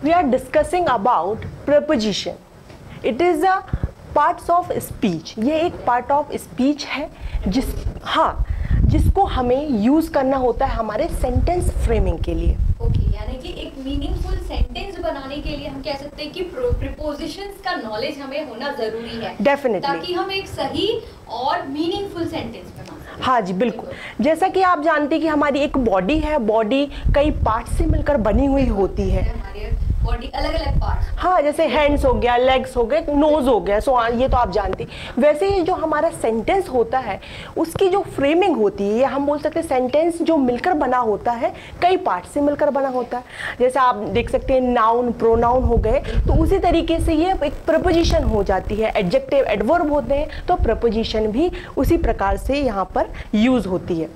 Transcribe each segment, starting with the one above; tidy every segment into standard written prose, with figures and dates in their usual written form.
we are discussing about preposition. It is a parts of speech. ये एक part of speech है जिसको हमें यूज करना होता है हमारे सेंटेंस फ्रेमिंग के लिए. ओके, यानी कि एक मीनिंगफुल सेंटेंस बनाने के लिए हम कह सकते हैं कि प्रीपोजिशंस का नॉलेज हमें होना जरूरी है. डेफिनेटली, ताकि हम एक सही और मीनिंगफुल सेंटेंस बना सकें. हाँ जी, बिल्कुल. जैसा कि आप जानते हैं कि हमारी एक बॉडी है, बॉडी कई पार्ट से मिलकर बनी हुई होती है. हमारे बॉडी अलग अलग पार्ट. हाँ, जैसे हैंड्स हो गया, लेग्स हो गए, नोज हो गया, सो ये तो आप जानते हैं. वैसे ही जो हमारा सेंटेंस होता है उसकी जो फ्रेमिंग होती है, हम बोल सकते हैं सेंटेंस जो मिलकर बना होता है, कई पार्ट से मिलकर बना होता है. जैसे आप देख सकते हैं नाउन, प्रोनाउन हो गए, तो उसी तरीके से ये एक प्रपोजिशन हो जाती है. एडजेक्टिव, एडवर्ब होते हैं, तो प्रपोजिशन भी उसी प्रकार से यहाँ पर यूज होती है.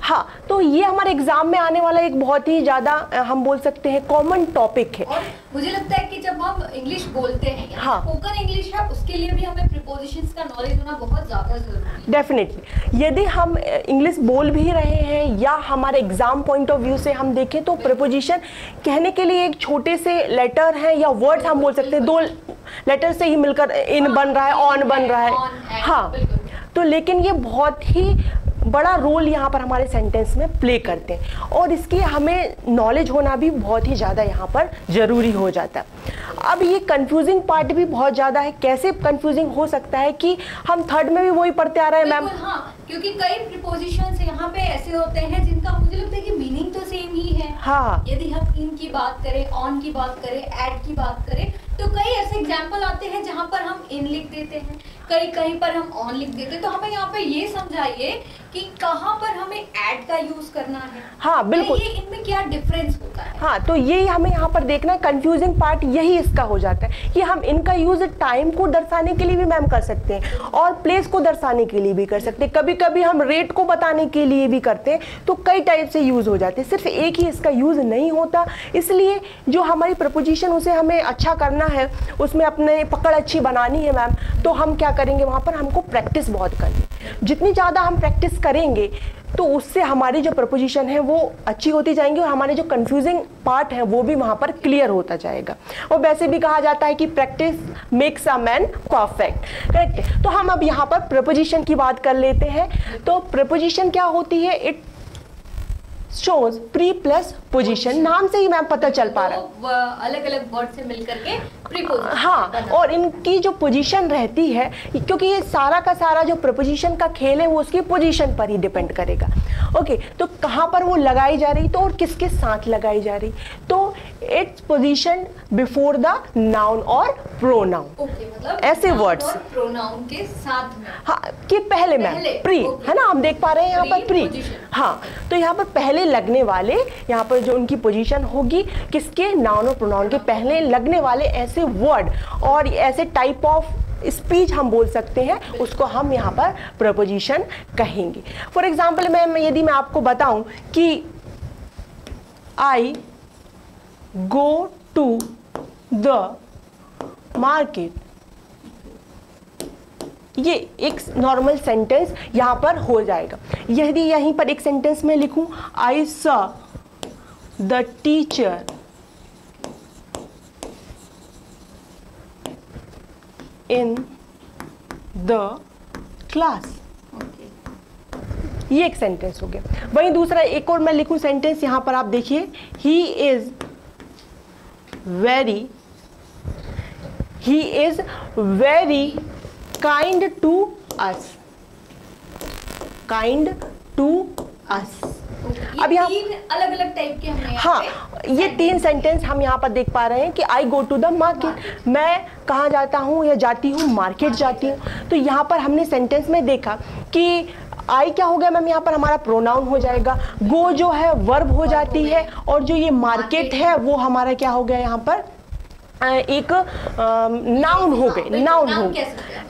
हाँ, तो ये हमारे एग्जाम में आने वाला एक बहुत ही ज़्यादा हम बोल सकते हैं कॉमन टॉपिक है. और मुझे लगता है कि जब हम इंग्लिश बोलते हैं, हाँ, स्पोकन इंग्लिश है, उसके लिए भी हमें प्रीपोजिशंस का नॉलेज होना बहुत ज़्यादा जरूरी है. डेफिनेटली, यदि हम इंग्लिश बोल भी रहे हैं या हमारे एग्जाम पॉइंट ऑफ व्यू से हम देखें तो प्रीपोजिशन कहने के लिए एक छोटे से लेटर हैं या वर्ड्स हम बोल सकते हैं, दो लेटर से ही मिलकर इन बन रहा है, ऑन बन रहा है. हाँ, तो लेकिन ये बहुत ही बड़ा रोल यहाँ पर हमारे सेंटेंस में प्ले करते हैं और इसकी हमें नॉलेज होना भी बहुत ही ज़्यादा यहाँ पर ज़रूरी हो जाता है. अब ये कंफ्यूजिंग पार्ट भी बहुत ज़्यादा है. कैसे कंफ्यूजिंग हो सकता है कि हम थर्ड में भी वही पढ़ते आ रहे हैं मैम. हाँ, क्योंकि कई प्रीपोजिशंस यहाँ पे ऐसे होते हैं जिनका मुझे लगता है कि मीनिंग तो सेम ही है. हाँ, यदि हम इन की बात करें, ऑन की बात करें, ऐड की बात करें, तो कई ऐसे एग्जाम्पल आते हैं जहाँ पर हम इन लिख देते हैं, कहीं पर हम ऑन लिख देते हैं. तो हमें यहाँ पे ये समझाइए कि कहाँ पर हमें ऐड का यूज करना है. हाँ, बिल्कुल. ये इनमें क्या डिफरेंस होता है? हाँ, तो यही हमें यहाँ पर देखना है. कंफ्यूजिंग पार्ट यही इसका हो जाता है कि हम इनका यूज टाइम को दर्शाने के लिए भी मैम कर सकते हैं और प्लेस को दर्शाने के लिए भी कर सकते हैं. कभी कभी हम रेट को बताने के लिए भी करते हैं. तो कई टाइप से यूज हो जाते हैं, सिर्फ एक ही इसका यूज नहीं होता. इसलिए जो हमारी प्रपोजिशन उसे हमें अच्छा करना है, उसमें अपने पकड़ अच्छी बनानी है मैम, तो हम क्या करेंगे, वहाँ पर हमको प्रैक्टिस बहुत करनी. जितनी ज़्यादा हम प्रैक्टिस करेंगे तो उससे हमारी जो प्रपोजिशन है वो अच्छी होती जाएंगी और हमारे जो कंफ्यूजिंग पार्ट है वो भी वहाँ पर क्लियर होता जाएगा. और वैसे भी कहा जाता है कि practice makes a man perfect. Correct है. तो हम अब यहाँ पर प्रपोजिशन की बात कर लेते हैं. तो प्रपोजिशन क्या होती है? It shows pre plus position. नाम से ही मैम पता चल पा रहा है अलग अलग वर्ड से मिलकर के प्रीपोजिशन. हाँ, और इनकी जो पोजीशन रहती है, क्योंकि ये सारा का सारा जो प्रपोजिशन का खेल है वो उसकी पोजीशन पर ही डिपेंड करेगा. ओके, तो कहाँ पर वो लगाई जा रही, तो और किसके साथ लगाई जा रही, तो its position before the noun और प्रोनाउन. ओके, मतलब ऐसे वर्ड्स प्रोनाउन के साथ में. हाँ, कि पहले मैम प्री है ना, हम देख पा रहे हैं यहाँ पर प्री. हाँ, तो यहाँ पर पहले लगने वाले, यहाँ पर जो उनकी पोजीशन होगी किसके, नाउन और प्रोनाउन के पहले लगने वाले ऐसे वर्ड और ऐसे टाइप ऑफ स्पीच हम बोल सकते हैं, उसको हम यहाँ पर प्रपोजिशन कहेंगे. फॉर एग्जाम्पल मैम, यदि मैं आपको बताऊं कि आई गो टू द मार्केट, ये एक नॉर्मल सेंटेंस यहाँ पर हो जाएगा. यदि यहीं पर एक सेंटेंस में लिखूं, I saw the teacher in the class, ये एक सेंटेंस हो गया. वहीं दूसरा एक और मैं लिखूं सेंटेंस यहाँ पर, आप देखिए, he is very kind to us. Kind to us. अब यहाँ अलग अलग टाइप के हमने, हाँ, ये तीन सेंटेंस हम यहाँ पर देख पा रहे हैं कि आई गो टू द मार्केट, मैं कहाँ जाता हूँ या जाती हूँ, मार्केट जाती हूँ. तो यहाँ पर हमने सेंटेंस में देखा कि आई क्या हो गया मैम, यहाँ पर हमारा प्रोनाउन हो जाएगा, गो जो है वर्ब हो जाती है, और जो ये मार्केट है वो हमारा क्या हो गया, यहाँ पर एक नाउन हो गए.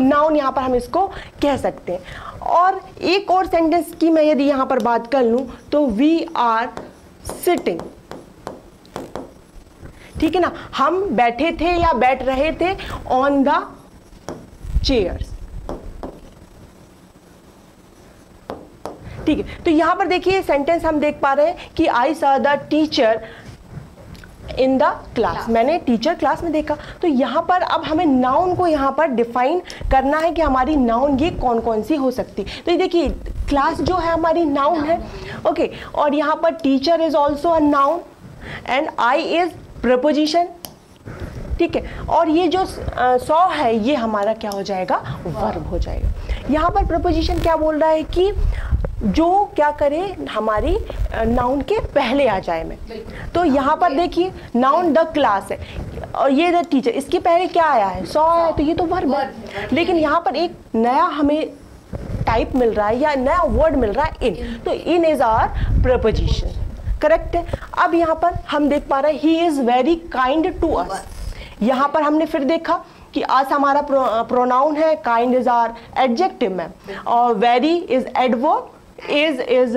नाउन यहाँ पर हम इसको कह सकते हैं. और एक और सेंटेंस की मैं यदि यहाँ पर बात कर लूँ तो वी आर सिटिंग. ठीक है ना, हम बैठे थे या बैठ रहे थे ऑन द चेयर्स. ठीक है, तो यहाँ पर देखिए सेंटेंस हम देख पा रहे हैं कि I saw the teacher in the class, मैंने टीचर क्लास में देखा। तो यहाँ पर अब हमें नाउन को यहाँ पर डिफाइन करना है कि हमारी नाउन ये कौन कौन सी हो सकती। तो ये देखिए क्लास जो है हमारी नाउन है, ओके। और यहाँ पर teacher is also a noun and I is preposition, ठीक है। और ये जो सॉ है ये हमारा क्या हो जाएगा, वर्ब हो जाएगा। यहाँ पर प्रपोजिशन क्या बोल रहा है कि जो क्या करे हमारी नाउन के पहले आ जाए में। तो यहाँ पर देखिए नाउन द क्लास है और ये द टीचर, इसके पहले क्या आया है, सॉ आया, तो ये तो वर्ब है। लेकिन यहाँ पर एक नया हमें टाइप मिल रहा है या नया वर्ड मिल रहा है इन, तो in is our preposition, correct है। अब यहाँ पर हम देख पा रहे हैं he is very kind to us. यहाँ पर हमने फिर देखा कि अस हमारा प्रोनाउन है, काइंड इज आवर एडजेक्टिव में, और वेरी इज एडवर्ब, इज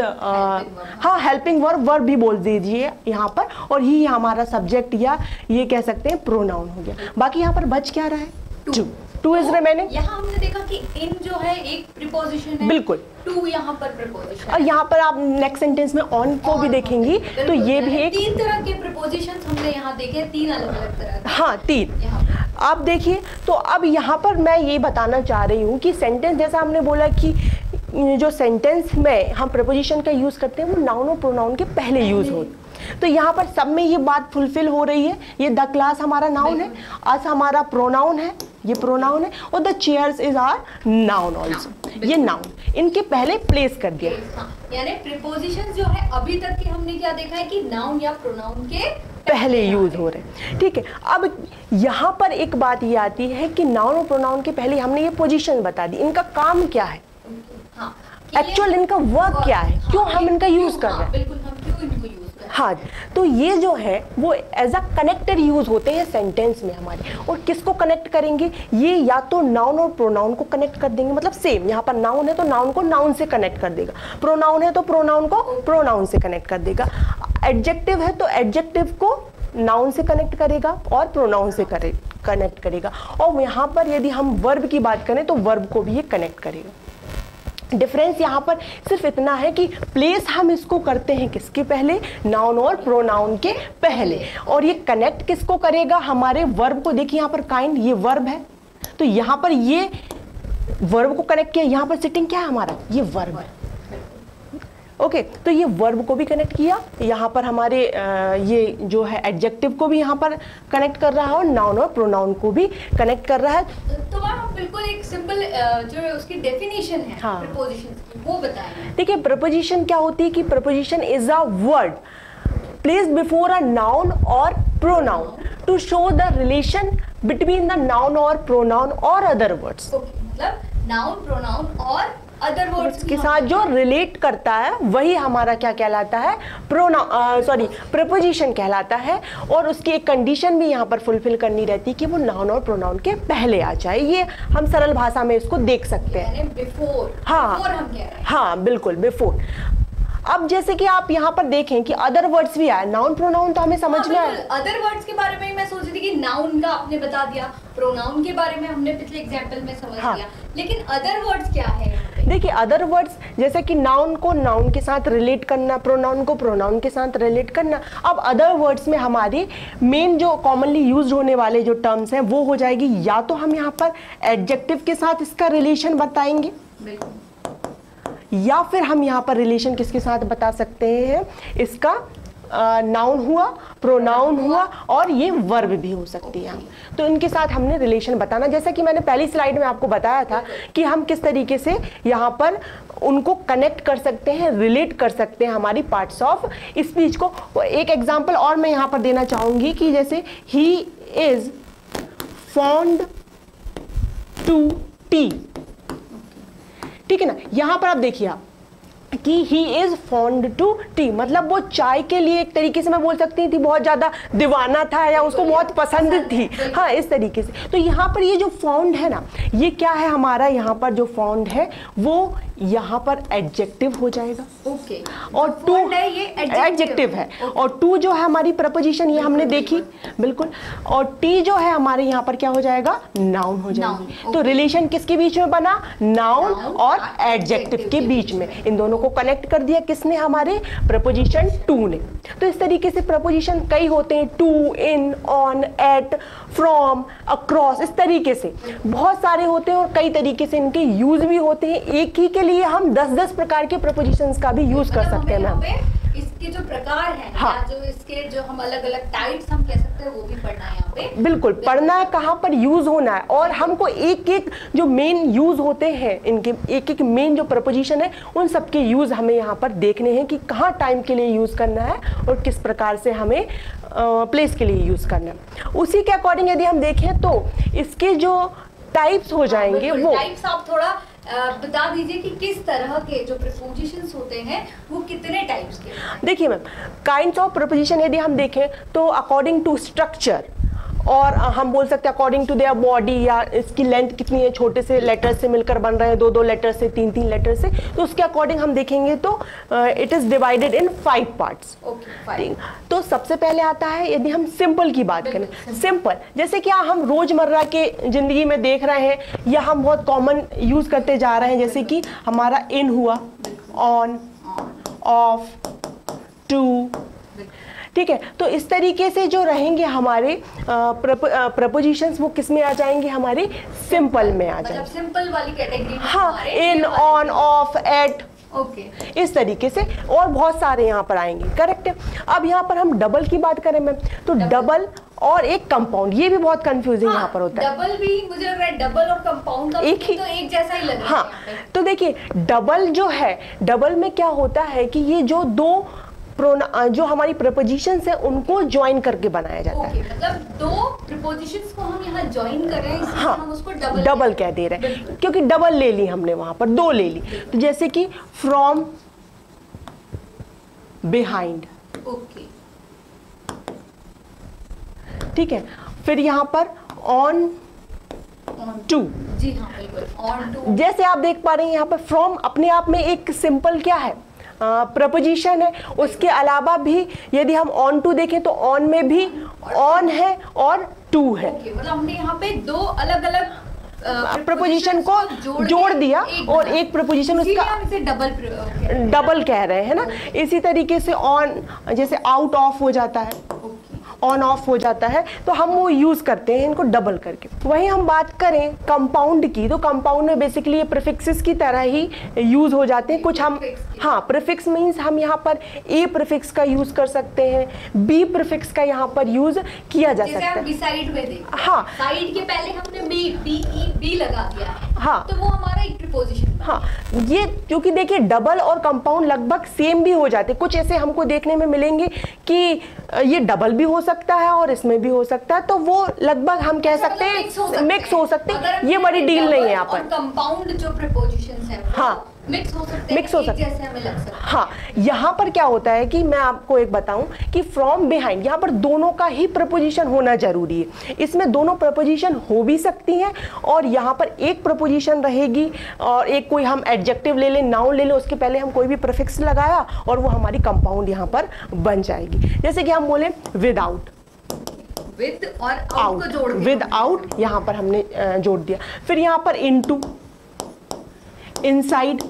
हाँ हेल्पिंग वर्ब, वर्ब भी बोल दीजिए यहाँ पर, और ही हमारा सब्जेक्ट या ये कह सकते हैं प्रोनाउन हो गया। बाकी यहाँ पर बच क्या रहा है, टू इज रिमेनिंग। यहाँ हमने देखा कि इन जो है एक प्रीपोजिशन है, बिल्कुल, टू यहाँ पर प्रीपोजिशन, और यहाँ पर आप नेक्स्ट सेंटेंस में ऑन को भी देखेंगी तो ये भी एक, 3 तरह के प्रीपोजिशंस हमने यहाँ देखे, 3 अलग-अलग तरह के। हाँ 3 आप देखिए। तो अब यहाँ पर मैं ये बताना चाह रही हूँ कि सेंटेंस, जैसा हमने बोला कि जो सेंटेंस में हम प्रपोजिशन का यूज करते हैं वो नाउन और प्रोनाउन के पहले यूज होते, तो यहाँ पर सब में ये बात फुलफिल हो रही है। ये द क्लास हमारा नाउन है, अस हमारा प्रोनाउन है, ये प्रोनाउन है, और the chairs is are noun also, ये नाउन, इनके पहले प्लेस कर दिया। यानी प्रीपोजिशन जो है अभी तक के हमने क्या देखा है कि नाउन या प्रोनाउन के पहले यूज हो रहे हैं, ठीक है। अब यहाँ पर एक बात ये आती है कि नाउन और प्रोनाउन के पहले हमने ये पोजीशन बता दी, इनका काम क्या है, एक्चुअल इनका वर्क क्या है, क्यों हम इनका यूज कर रहे हैं, बिल्कुल हम क्यों इनको यूज कर रहे हैं। हाँ, तो ये जो है वो एज अ कनेक्टर यूज होते हैं सेंटेंस में हमारे। और किसको कनेक्ट करेंगे, ये या तो नाउन और प्रोनाउन को कनेक्ट कर देंगे, मतलब सेम यहाँ पर नाउन है तो नाउन को नाउन से कनेक्ट कर देगा, प्रोनाउन है तो प्रोनाउन को प्रोनाउन से कनेक्ट कर देगा, एडजेक्टिव है तो एडजेक्टिव को नाउन से कनेक्ट करेगा और प्रोनाउन से कनेक्ट करेगा, और यहाँ पर यदि हम वर्ब की बात करें तो वर्ब को भी ये कनेक्ट करेगा। डिफरेंस यहाँ पर सिर्फ इतना है कि प्लेस हम इसको करते हैं किसके पहले, नाउन और प्रोनाउन के पहले, और ये कनेक्ट किसको करेगा, हमारे वर्ब को। देखिए यहाँ पर काइंड ये वर्ब है, तो यहाँ पर ये वर्ब को कनेक्ट किया, यहाँ पर सिटिंग क्या है हमारा, ये वर्ब है, ओके। तो ये वर्ब को भी कनेक्ट किया, यहाँ पर हमारे ये जो है एडजेक्टिव को भी यहाँ पर कनेक्ट कर रहा है, और नाउन और प्रोनाउन को भी कनेक्ट कर रहा है। तो मैम आप बिल्कुल एक सिंपल जो उसकी डेफिनेशन है प्रीपोजिशन की वो बताएं। देखिए प्रपोजिशन क्या होती है कि preposition is a word placed before a noun और pronoun to show the relation between the noun और प्रोनाउन और अदर वर्ड्स। मतलब नाउन, प्रोनाउन और अदर वर्ड्स के साथ जो रिलेट करता है वही हमारा क्या कहलाता है, प्रपोजिशन कहलाता है। और उसकी एक कंडीशन भी यहाँ पर फुलफिल करनी रहती है कि वो नाउन और प्रोनाउन के पहले आ जाए। ये हम सरल भाषा में इसको देख सकते हैं, बिफोर, हाँ बिफोर हम कह रहे हैं। हाँ बिल्कुल बिफोर। अब जैसे कि आप यहाँ पर देखें कि अदर वर्ड्स भी आए, नाउन प्रोनाउन तो हमें समझ में आया। अदर वर्ड्स के बारे में मैं सोच रही थी कि नाउन का आपने बता दिया, प्रोनाउन के बारे में हमने पिछले एग्जांपल में समझ लिया, लेकिन अदर वर्ड्स क्या है? देखिए अदर वर्ड्स जैसे कि नाउन को नाउन के साथ रिलेट करना, प्रोनाउन को प्रोनाउन के साथ रिलेट करना। अब अदर वर्ड्स में हमारी मेन जो कॉमनली यूज होने वाले जो टर्म्स हैं वो हो जाएगी, या तो हम यहाँ पर एडजेक्टिव के साथ इसका रिलेशन बताएंगे, या फिर हम यहाँ पर रिलेशन किसके साथ बता सकते हैं, इसका नाउन हुआ, प्रोनाउन हुआ, और ये वर्ब भी हो सकती है। तो इनके साथ हमने रिलेशन बताना, जैसा कि मैंने पहली स्लाइड में आपको बताया था कि हम किस तरीके से यहाँ पर उनको कनेक्ट कर सकते हैं, रिलेट कर सकते हैं हमारी पार्ट्स ऑफ स्पीच को। एक एग्जांपल और मैं यहाँ पर देना चाहूँगी कि जैसे he is fond to tea, ठीक है ना। यहाँ पर आप देखिए कि he is fond to tea, मतलब वो चाय के लिए एक तरीके से मैं बोल सकती थी बहुत ज्यादा दीवाना था या उसको बहुत पसंद थी, हाँ इस तरीके से। तो यहाँ पर ये जो फॉन्ड है ना, ये क्या है हमारा, यहाँ पर जो फॉन्ड है वो यहाँ पर एडजेक्टिव हो जाएगा। ओके, और टू ये एडजेक्टिव है, और टू जो है हमारी प्रपोजिशन, ये हमने देखी बिल्कुल, और टी जो है हमारे यहाँ पर क्या हो जाएगा, नाउन हो जाएगी। तो रिलेशन किसके बीच में बना, नाउन और एडजेक्टिव के बीच में। इन दोनों को कनेक्ट कर दिया किसने, हमारे प्रपोजिशन टू ने। तो इस तरीके से प्रपोजिशन कई होते हैं, to, in, on, at, from, across, इस तरीके से बहुत सारे होते हैं और कई तरीके से इनके यूज भी होते हैं। एक ही के लिए हम 10-10 प्रकार के प्रपोजिशंस का भी यूज कर सकते हैं मैम। इसके जो प्रकार हैं, हाँ, या जो इसके जो हम अलग अलग टाइप्स हम कह सकते हैं, वो भी पढ़ना है यहाँ पे। बिल्कुल पढ़ना है, कहाँ पर यूज होना है, और हमको एक एक जो मेन यूज होते हैं इनके, एक एक मेन जो प्रपोजिशन है उन सबके यूज हमें यहाँ पर देखने हैं कि कहाँ टाइम के लिए यूज करना है और किस प्रकार से हमें प्लेस के लिए यूज करना है। उसी के अकॉर्डिंग यदि हम देखें तो इसके जो टाइप्स हो जाएंगे, वो टाइप्स आप थोड़ा बता दीजिए कि किस तरह के जो प्रीपोजिशंस होते हैं वो कितने टाइप्स के हैं। देखिए मैम, काइंड्स ऑफ प्रीपोजिशन यदि हम देखें तो अकॉर्डिंग टू स्ट्रक्चर, और हम बोल सकते हैं अकॉर्डिंग टू देयर बॉडी, या इसकी लेंथ कितनी है, छोटे से लेटर से मिलकर बन रहे हैं, 2-2 लेटर से, 3-3 लेटर से, तो उसके अकॉर्डिंग हम देखेंगे तो it is divided in 5 parts. तो सबसे पहले आता है यदि हम सिंपल की बात करें, सिंपल जैसे कि हम रोजमर्रा के जिंदगी में देख रहे हैं या हम बहुत कॉमन यूज करते जा रहे हैं, जैसे कि हमारा इन हुआ, ऑन, ऑफ, टू, ठीक है। तो इस तरीके से जो रहेंगे हमारे प्रपोजिशंस, वो किस में आ जाएंगे, हमारे सिंपल में आ जाएंगे, सिंपल वाली कैटेगरी। हाँ, इन, ऑन, ऑफ, एट, ओके, इस तरीके से और बहुत सारे यहाँ पर आएंगे, करेक्ट है। अब यहाँ पर हम डबल की बात करें मैम, तो डबल और एक कंपाउंड, ये भी बहुत कंफ्यूजिंग यहाँ पर होता है। डबल भी मुझे लग रहा है, डबल और कंपाउंड का एक ही, तो एक जैसा ही लग रहा है। हाँ, तो देखिए डबल जो है, डबल में क्या होता है कि ये जो दो जो हमारी प्रपोजिशंस है उनको ज्वाइन करके बनाया जाता है। मतलब दो प्रपोजिशंस को हम यहाँ ज्वाइन कर रहे हैं, इसलिए हाँ, हम उसको डबल कह दे रहे हैं, क्योंकि डबल ले ली हमने, वहां पर 2 ले ली। तो जैसे कि फ्रॉम, बिहाइंड, ओके, ठीक है। फिर यहाँ पर ऑन टू, जी हाँ बिल्कुल, ऑन टू। जैसे आप देख पा रहे हैं यहाँ पर फ्रॉम अपने आप में एक सिंपल क्या है, प्रपोजिशन है। उसके अलावा भी यदि हम ऑन टू देखें तो ऑन में भी ऑन है और टू है। मतलब हमने यहाँ पे 2 अलग अलग प्रपोजिशन को जोड़ दिया और एक प्रपोजिशन उसका हम इसे डबल कह रहे हैं ना। इसी तरीके से ऑन, जैसे आउट ऑफ हो जाता है, ऑन ऑफ हो जाता है, तो हम वो यूज करते हैं इनको डबल करके। वहीं हम बात करें कंपाउंड की, तो कंपाउंड में बेसिकली ये प्रीफिक्सेस की तरह ही यूज हो जाते हैं कुछ। हम, हाँ, प्रीफिक्स मींस हम यहाँ पर ए प्रीफिक्स का यूज कर सकते हैं, बी प्रीफिक्स का यहाँ पर यूज किया जा सकता है। साइड में देखो, हाँ, साइड के पहले हमने बी लगा दिया है, हाँ, तो वो हमारा एक प्रीपोजिशन। हाँ, ये क्योंकि देखिए डबल और कंपाउंड लगभग सेम भी हो जाते, कुछ ऐसे हमको देखने में मिलेंगे कि ये डबल भी हो सकता है और इसमें भी हो सकता है, तो वो लगभग हम कह सकते हैं मिक्स हो सकते हैं। ये बड़ी डील नहीं है यहाँ पर। कंपाउंड जो प्रीपोजिशंस हैं, हाँ, मिक्स हो सकते हैं, मिक्स हो सकते जैसे हमें लग सकता है। हाँ, यहाँ पर क्या होता है कि मैं आपको एक बताऊं कि फ्रॉम बिहाइंड, यहाँ पर दोनों का ही प्रपोजिशन होना जरूरी है। इसमें दोनों प्रपोजिशन हो भी सकती हैं और यहाँ पर एक प्रपोजिशन रहेगी और एक कोई हम एडजेक्टिव ले लें, नाउन ले लें, उसके पहले हम कोई भी प्रीफिक्स लगाया और वो हमारी कंपाउंड यहाँ पर बन जाएगी। जैसे कि हम बोले विदाउट, विद और आउट को जोड़, विद आउट यहाँ पर हमने जोड़ दिया। फिर यहाँ पर इनटू, इनसाइड।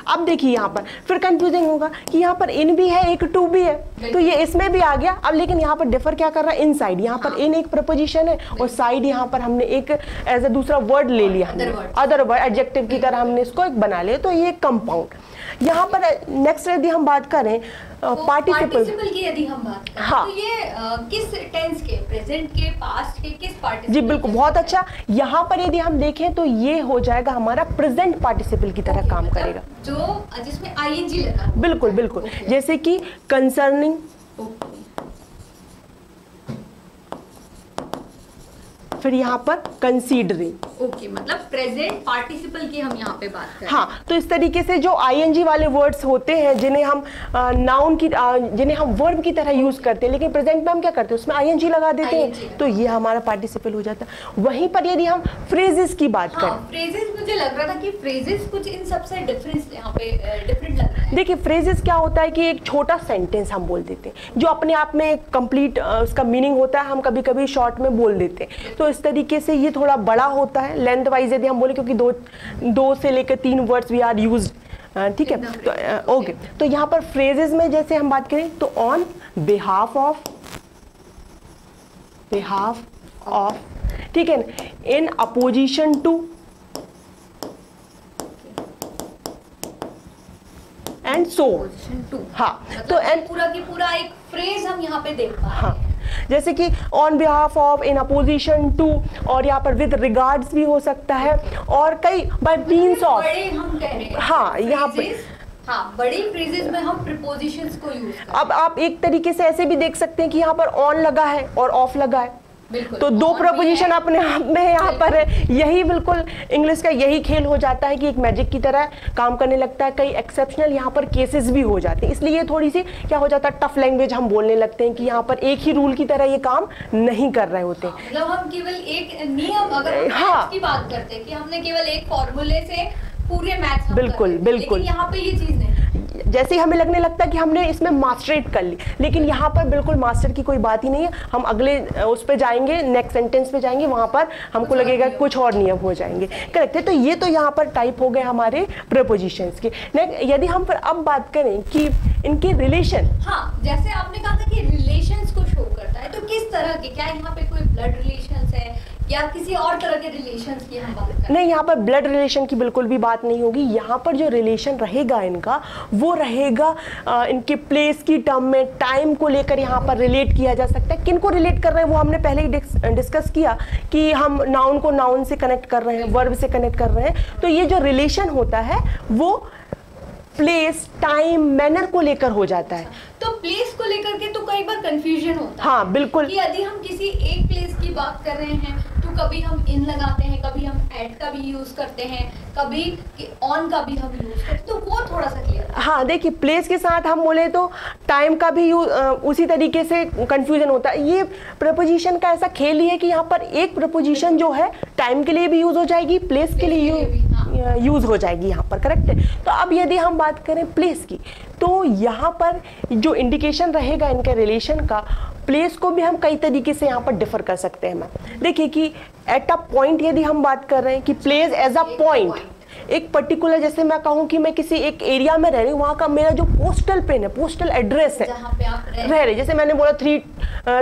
अब देखिए यहाँ पर फिर कंफ्यूजिंग होगा कि यहाँ पर इन भी है, एक टू भी है, तो ये इसमें भी आ गया। अब लेकिन यहाँ पर डिफर क्या कर रहा है, इनसाइड। यहाँ पर इन एक प्रपोजिशन है और साइड यहाँ पर हमने एक एज अ दूसरा वर्ड ले लिया, अदर वर्ड, एडजेक्टिव की तरह हमने इसको एक बना लिया, तो ये कंपाउंड। यहाँ पर नेक्स्ट यदि हम बात करें पार्टिसिपल की, यदि हम बात करें, हाँ, तो ये किस टेंस के, प्रेजेंट के, पास्ट के, किस पार्टिसिपल? जी बिल्कुल, बहुत अच्छा। यहाँ पर यदि हम देखें तो ये हो जाएगा हमारा प्रेजेंट पार्टिसिपल की तरह काम करेगा, जो जिसमें आईएनजी लगा। बिल्कुल बिल्कुल, जैसे कि कंसर्निंग, फिर यहाँ पर कंसीडरिंग। ओके, मतलब प्रेजेंट पार्टिसिपल की हम यहाँ पे बात कर रहे हैं। हाँ, तो इस तरीके से जो आईएनजी वाले वर्ड्स होते हैं जिन्हें हम नाउन की जिन्हें हम वर्ब की तरह यूज करते हैं, लेकिन प्रेजेंट में हम क्या करते हैं, उसमें आईएनजी लगा देते हैं, तो ये हमारा पार्टिसिपल हो जाता है। वहीं पर यदि हम फ्रेजेस की बात करें, फ्रेजेस मुझे लग रहा था कि फ्रेजेस कुछ इन सबसे डिफरेंस यहाँ पे डिफरेंट लग रहा है। देखिए फ्रेजेस क्या होता है कि एक छोटा सेंटेंस हम बोल देते हैं जो अपने आप में कंप्लीट उसका मीनिंग होता है, हम कभी कभी शॉर्ट में बोल देते हैं। तो इस तरीके से ये थोड़ा बड़ा होता है लेंथ वाइज यदि हम बोले, क्योंकि दो से लेकर 3 वर्ड्स वी आर यूज, ठीक है। तो ओके, तो यहाँ पर फ्रेजेस में जैसे हम बात करें तो ऑन बिहाफ ऑफ, ठीक है, in opposition to and so. हाँ, तो एंड पूरा की पूरा एक फ्रेज हम यहाँ पे देख पा रहे हैं। हाँ, जैसे कि on behalf of, in opposition to, और यहाँ पर विद रिगार्ड्स भी हो सकता है, और कई बाय मीन्स ऑफ, बड़े हम कह रहे हैं। हाँ, यहाँ पे हाँ, बड़ी फ्रेजेस में हम प्रीपोजिशंस को यूज करते हैं। अब आप एक तरीके से ऐसे भी देख सकते हैं कि यहाँ पर ऑन लगा है और ऑफ लगा है, तो 2 प्रपोजिशन अपने आप में यहाँ पर है। यही बिल्कुल इंग्लिश का यही खेल हो जाता है कि एक मैजिक की तरह काम करने लगता है। कई एक्सेप्शनल यहाँ पर केसेस भी हो जाते हैं, इसलिए ये थोड़ी सी क्या हो जाता है, टफ लैंग्वेज हम बोलने लगते हैं कि यहाँ पर एक ही रूल की तरह ये काम नहीं कर रहे होते। मतलब हम केवल एक नियम, अगर हम की बात करते हैं कि हमने केवल एक फॉर्मूले से पूरे मैथ्स बिल्कुल बिल्कुल, लेकिन यहाँ पे ये चीज नहीं। जैसे ही हमें लगने लगता है कि हमने इसमें मास्टरेट कर ली, लेकिन यहाँ पर बिल्कुल मास्टर की कोई बात ही नहीं है। हम अगले उस पे जाएंगे, नेक्स्ट सेंटेंस पे जाएंगे, वहां पर हमको लगेगा कुछ और नियम हो जाएंगे। करेक्ट है, तो ये तो यहाँ पर टाइप हो गए हमारे प्रीपोजिशंस के। यदि हम फिर अब बात करें कि इनके रिलेशन, हाँ, जैसे आपने कहा था कि रिलेशंस को शो करता है, तो किस तरह के, क्या यहाँ पे कोई ब्लड रिलेशंस है या किसी और तरह के रिलेशंस की हम बात कर रहे हैं? नहीं, यहाँ पर ब्लड रिलेशन की बिल्कुल भी बात नहीं होगी। यहाँ पर जो रिलेशन रहेगा इनका, वो रहेगा इनके प्लेस की टर्म में, टाइम को लेकर यहाँ पर रिलेट किया जा सकता है। किन को रिलेट कर रहे हैं वो हमने पहले ही डिस्कस किया कि हम नाउन को नाउन से कनेक्ट कर रहे हैं, वर्ब से कनेक्ट कर रहे हैं। तो ये जो रिलेशन होता है वो प्लेस, टाइम, मैनर को लेकर हो जाता है। तो प्लेस को लेकर के तो कई बार कंफ्यूजन होता है। हाँ बिल्कुल, कि यदि हम किसी एक प्लेस की बात कर रहे हैं तो कभी हम इन लगाते हैं, कभी हम एट का भी यूज करते हैं, कभी ऑन का भी हम यूज करते हैं, तो वो थोड़ा सा क्लियर। हाँ देखिए, प्लेस के साथ हम बोले तो टाइम का भी उसी तरीके से कंफ्यूजन होता है। ये प्रपोजिशन का ऐसा खेल ही है कि यहाँ पर एक प्रपोजिशन जो है टाइम के लिए भी यूज हो जाएगी, प्लेस के लिए यूज हो जाएगी यहाँ पर। करेक्ट है। तो अब यदि हम बात करें प्लेस की, तो यहाँ पर जो इंडिकेशन रहेगा इनके रिलेशन का, प्लेस को भी हम कई तरीके से यहाँ पर डिफर कर सकते हैं। मैम देखिए कि एट अ पॉइंट यदि हम बात कर रहे हैं कि प्लेस एज अ पॉइंट, एक पर्टिकुलर, जैसे मैं कहूँ कि मैं किसी एक एरिया में रह रही हूँ, वहाँ का मेरा जो पोस्टल पिन है, पोस्टल एड्रेस है जहाँ पे आप रह रहे, जैसे मैंने बोला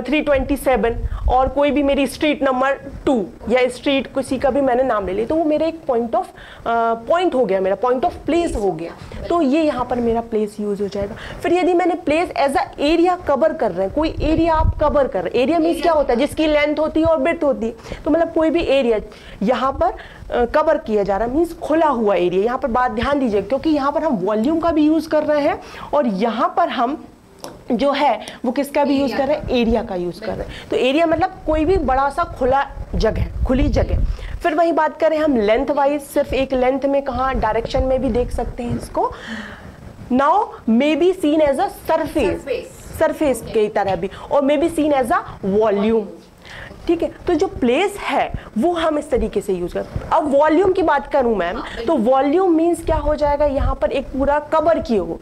327 और कोई भी मेरी स्ट्रीट नंबर 2 या स्ट्रीट किसी का भी मैंने नाम ले लिया, तो वो मेरा एक पॉइंट हो गया, मेरा पॉइंट ऑफ प्लेस हो गया। तो ये यहाँ पर मेरा प्लेस यूज हो जाएगा। फिर यदि मैंने place as a area cover कर रहे हैं, कोई एरिया आप कवर कर रहे हैं, एरिया मीन्स क्या होता है, जिसकी लेंथ होती है और ब्रेड्थ होती है, तो मतलब कोई भी एरिया यहाँ पर कवर किया जा रहा है, मीन्स खुला हुआ एरिया। यहाँ पर बात ध्यान दीजिए, क्योंकि यहाँ पर हम वॉल्यूम का भी यूज कर रहे हैं और यहाँ पर हम जो है वो किसका भी यूज कर रहे हैं, एरिया का यूज कर रहे हैं। तो एरिया मतलब कोई भी बड़ा सा खुला जगह, खुली जगह। फिर वही बात करें हम लेंथ वाइज, सिर्फ एक लेंथ में, कहाँ डायरेक्शन में भी देख सकते हैं इसको। Now may be seen as a surface की तरह भी, और may be seen as a volume. ठीक है, तो जो प्लेस है वो हम इस तरीके से यूज करते हैं। अब वॉल्यूम की बात करूं मैम, तो वॉल्यूम मीन्स क्या हो जाएगा, यहाँ पर एक पूरा कवर किए हो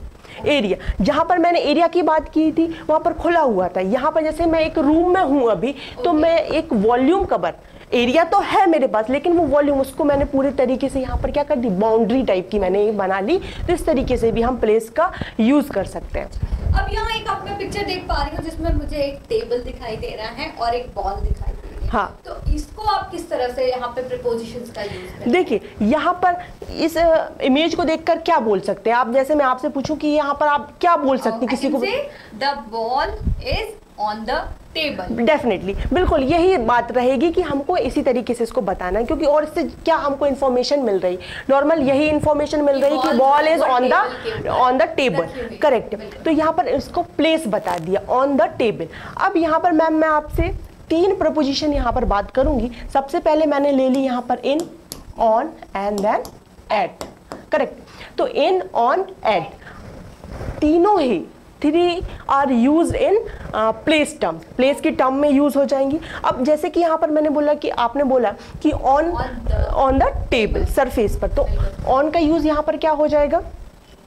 एरिया। जहां पर मैंने एरिया की बात की थी वहां पर खुला हुआ था, यहाँ पर जैसे मैं एक रूम में हूं अभी, तो मैं एक वॉल्यूम कवर, एरिया तो है मेरे पास लेकिन वो वॉल्यूम, उसको मैंने पूरे तरीके से यहाँ पर क्या कर दी, बाउंड्री टाइप की मैंने बना ली। तो इस तरीके से भी हम प्लेस का यूज कर सकते हैं। अब यहाँ एक आप मैं पिक्चर देख पा रही हूँ जिसमें मुझे एक टेबल दिखाई दे रहा है और एक बॉल दिखाई दे रही है। हाँ, तो इसको आप किस तरह से यहाँ पे प्रीपोजिशंस का यूज करते हैं? देखिए यहाँ पर इस इमेज को देखकर क्या बोल सकते हैं आप, जैसे मैं आपसे पूछूं कि यहाँ पर आप क्या बोल सकते हैं किसी को, the ball is on the table. Definitely, बिल्कुल यही बात रहेगी कि हमको इसी तरीके से इसको बताना है, क्योंकि और इससे क्या हमको इन्फॉर्मेशन मिल रही, नॉर्मल यही इन्फॉर्मेशन मिल रही कि ball is on the table. Correct. तो यहाँ पर इसको प्लेस बता दिया, ऑन द टेबल। अब यहाँ पर मैम मैं आपसे तीन प्रपोजिशन यहाँ पर बात करूंगी। सबसे पहले मैंने ले ली यहाँ पर in, on and then at, correct. तो इन, ऑन, एट तीनों ही three are use in place term, place की टर्म में यूज हो जाएंगी। अब जैसे कि यहाँ पर मैंने बोला कि आपने बोला कि ऑन द टेबल, सरफेस पर, तो ऑन का यूज यहाँ पर क्या हो जाएगा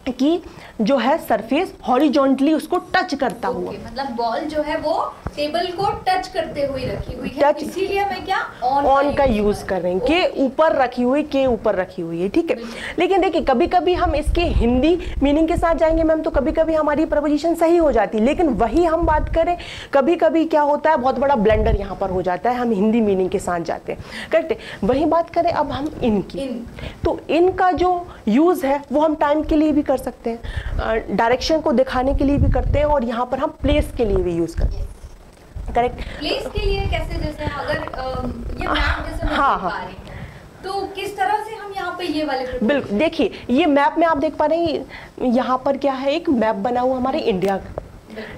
कि जो है सरफेस हॉरिजॉन्टली उसको टच करता हुआ, मतलब बॉल जो है वो टेबल को टच करते हुए रखी हुई है, इसीलिए हमें क्या ऑन का यूज कर रहे हैं, के ऊपर रखी हुई, के ऊपर रखी हुई है, ठीक है। लेकिन देखिए कभी कभी हम इसके हिंदी मीनिंग के साथ जाएंगे मैम, तो कभी कभी हमारी प्रपोजिशन सही हो जाती है, लेकिन वही हम बात करें कभी कभी क्या होता है, बहुत बड़ा ब्लेंडर यहाँ पर हो जाता है, हम हिंदी मीनिंग के साथ जाते हैं, करेक्ट है। वही बात करें अब हम इनकी, तो इनका जो यूज है वो हम टाइम के लिए भी कर सकते हैं, डायरेक्शन को दिखाने के लिए भी करते हैं, और यहाँ पर हम प्लेस के लिए भी यूज करते हैं, करेक्ट। प्लेस के लिए कैसे, जैसे अगर ये मैप जैसे मैं हाँ, देख पा रही हूं, तो किस तरह से हम यहाँ पे ये वाले, बिल्कुल देखिए ये मैप में आप देख पा रहे हैं, यहाँ पर क्या है, एक मैप बना हुआ हमारे इंडिया का,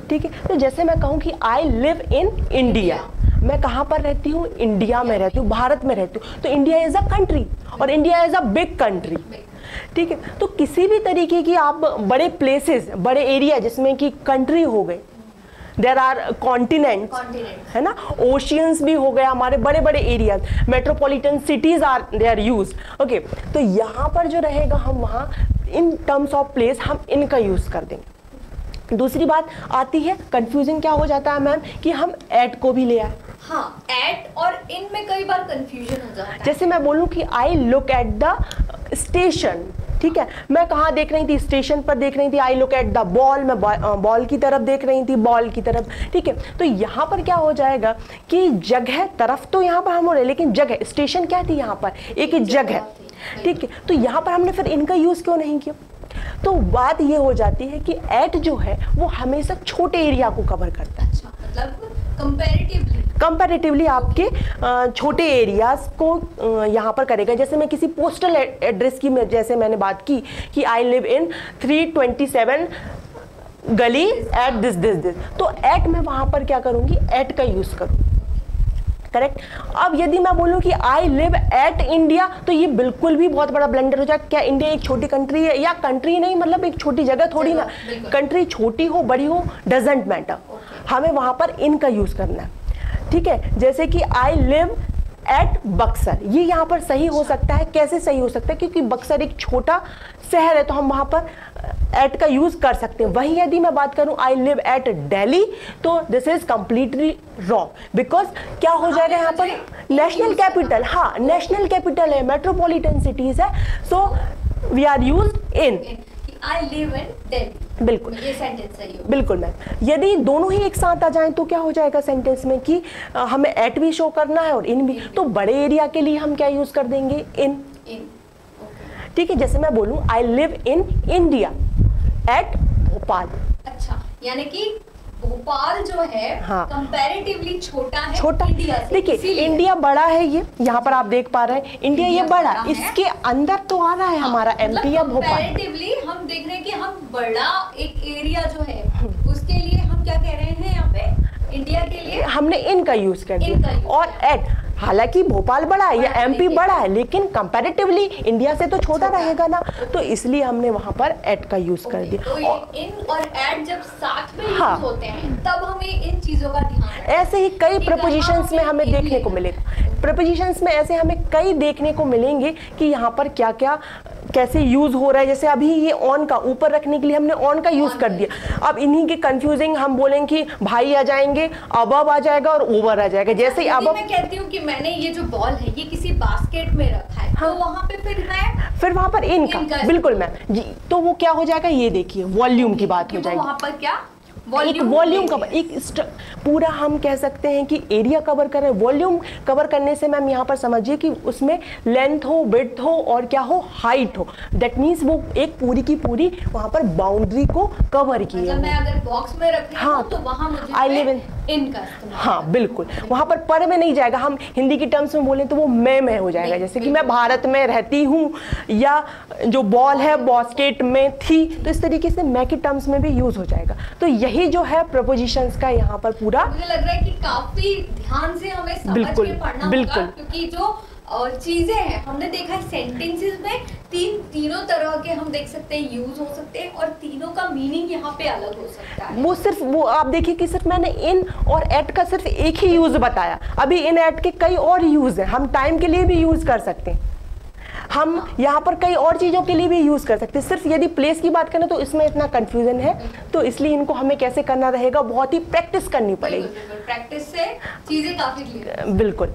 ठीक है। तो जैसे मैं कहूँ कि आई लिव इन इंडिया, मैं कहाँ पर रहती हूँ, इंडिया में रहती हूँ, भारत में रहती हूँ, तो इंडिया इज अ कंट्री और India is a big country, ठीक है। तो किसी भी तरीके की आप बड़े प्लेसेस, बड़े एरिया जिसमें कि कंट्री हो गए, देर आर कॉन्टिनेंट, है ना, ओशियंस भी हो गए, हमारे बड़े बड़े area, metropolitan cities are they are use, okay. तो यहाँ पर जो रहेगा हम वहाँ इन टर्म्स ऑफ प्लेस हम इनका यूज कर देंगे। दूसरी बात आती है, कंफ्यूजन क्या हो जाता है मैम कि हम एट को भी ले आए, हाँ, एट और इन में कई बार कंफ्यूजन हो जाता है। जैसे मैं बोलूं कि I look at the station, ठीक है, मैं कहाँ देख रही थी, स्टेशन पर देख रही थी, I look at the ball, मैं बॉल की तरफ देख रही थी, बॉल की तरफ, ठीक है। तो यहाँ पर क्या हो जाएगा कि जगह, तरफ तो यहाँ पर हम हो रहे, लेकिन जगह, स्टेशन क्या थी यहाँ पर, एक जगह, ठीक है। तो यहाँ पर हमने फिर इनका यूज क्यों नहीं किया, तो बात ये हो जाती है कि एट जो है वो हमेशा छोटे एरिया को कवर करता है, अच्छा, मतलब कंपैरेटिवली आपके छोटे एरियाज को यहाँ पर करेगा। जैसे मैं किसी पोस्टल एड्रेस की, जैसे मैंने बात की कि आई लिव इन 327 गली एट दिस, तो एट में वहां पर क्या करूंगी, एट का यूज करूंगी, करेक्ट। अब यदि मैं बोलूं कि आई लिव एट इंडिया, तो ये बिल्कुल भी बहुत बड़ा ब्लेंडर हो जाएगा। क्या इंडिया एक छोटी कंट्री है, या कंट्री नहीं मतलब एक छोटी जगह थोड़ी ना, कंट्री छोटी हो बड़ी हो डजेंट मैटर, हमें वहां पर इन का यूज करना है, ठीक है। जैसे कि आई लिव एट बक्सर, ये यहाँ पर सही हो सकता है, कैसे सही हो सकता है, क्योंकि बक्सर एक छोटा शहर है, तो हम वहां पर एट का यूज कर सकते हैं। वहीं यदि मैं बात करूं आई लिव एट दिल्ली, तो this is completely wrong, because क्या हो जाएगा यहाँ पर, नेशनल कैपिटल, हाँ नेशनल कैपिटल है, मेट्रोपॉलिटन सिटीज है, so we are used in I live in Delhi, बिल्कुल ये सेंटेंस सही होगा, बिल्कुल मैम। यदि दोनों ही एक साथ आ जाएं तो क्या हो जाएगा सेंटेंस में कि हमें एट भी शो करना है और इन भी, तो बड़े एरिया के लिए हम क्या यूज कर देंगे, इन, ठीक है। जैसे मैं बोलूं आई live in India at Bhopal, अच्छा, यानी कि भोपाल जो है कंपैरेटिवली छोटा है, छोटा, देखिए इंडिया बड़ा है, ये यहाँ पर आप देख पा रहे हैं इंडिया ये बड़ा, इसके अंदर तो आ रहा है हमारा एमपी या भोपाल, कंपैरेटिवली हम देख रहे हैं कि हम बड़ा एक एरिया जो है उसके लिए हम क्या कह रहे हैं, यहाँ पे इंडिया के लिए हमने इनका यूज कर दिया, और एट, हालांकि भोपाल बड़ा है या एमपी बड़ा है, लेकिन कंपैरेटिवली इंडिया से तो छोटा रहेगा ना, तो इसलिए हमने वहां पर एट का यूज कर दिया। तो इन और एट जब साथ में यूज होते हैं तब हमें इन चीजों का ध्यान, ऐसे ही कई प्रपोजिशंस में हमें देखने को मिलेगा, प्रपोजिशंस में ऐसे हमें कई देखने को मिलेंगे कि यहाँ पर क्या क्या कैसे यूज हो रहा है। जैसे अभी ये ऑन का ऊपर रखने के लिए हमने ऑन का यूज कर दिया, अब इन्हीं के कंफ्यूजिंग हम बोलेंगे कि भाई आ जाएंगे, अबव आ जाएगा और ओवर आ जाएगा। जैसे ही अबव, मैं कहती हूँ कि मैंने ये जो बॉल है ये किसी बास्केट में रखा है, हाँ, तो वहाँ पे फिर वहाँ पर इनका बिल्कुल मैम जी, तो वो क्या हो जाएगा, ये देखिए वॉल्यूम की बात हो जाएगी, वहाँ पर क्या एक वॉल्यूम कवर, एक पूरा हम कह सकते हैं कि एरिया कवर कर रहे हैं। वॉल्यूम कवर करने से मैम यहाँ पर समझिए कि उसमें लेंथ हो, विड्थ हो और क्या हो, हाइट हो, दैट मीन्स वो एक पूरी की पूरी वहाँ पर बाउंड्री को कवर किए। मतलब मैं अगर बॉक्स में रख रही हूँ तो वहाँ मुझे आई लिव इन इन का इस्तेमाल। हाँ बिल्कुल, वहाँ पर में नहीं जाएगा। हम हिंदी की टर्म्स में बोलें तो वो मैं हो जाएगा, जैसे कि मैं भारत में रहती हूँ, या जो बॉल है बास्केट में थी, तो इस तरीके से मैं की टर्म्स में भी यूज हो जाएगा। तो यही जो है प्रपोजिशंस का यहाँ पर पूरा, मुझे लग रहा है कि काफी ध्यान से हमें समझ के पढ़ना होगा, क्योंकि जो और चीजें हैं हमने देखा है सेंटेंसेस में तीनों तरह के हम देख सकते हैं यूज हो सकते हैं, और तीनों का मीनिंग यहाँ पे अलग हो सकता है। वो सिर्फ वो आप देखिए कि सिर्फ मैंने इन और एट का सिर्फ एक ही यूज बताया, अभी इन एट के कई और यूज हैं। हम टाइम के लिए भी यूज कर सकते हैं, हम यहाँ पर कई और चीज़ों के लिए भी यूज़ कर सकते हैं। सिर्फ यदि प्लेस की बात करें तो इसमें इतना कंफ्यूजन है, तो इसलिए इनको हमें कैसे करना रहेगा, बहुत ही प्रैक्टिस करनी पड़ेगी। प्रैक्टिस से चीज़ें काफ़ी क्लियर। बिल्कुल।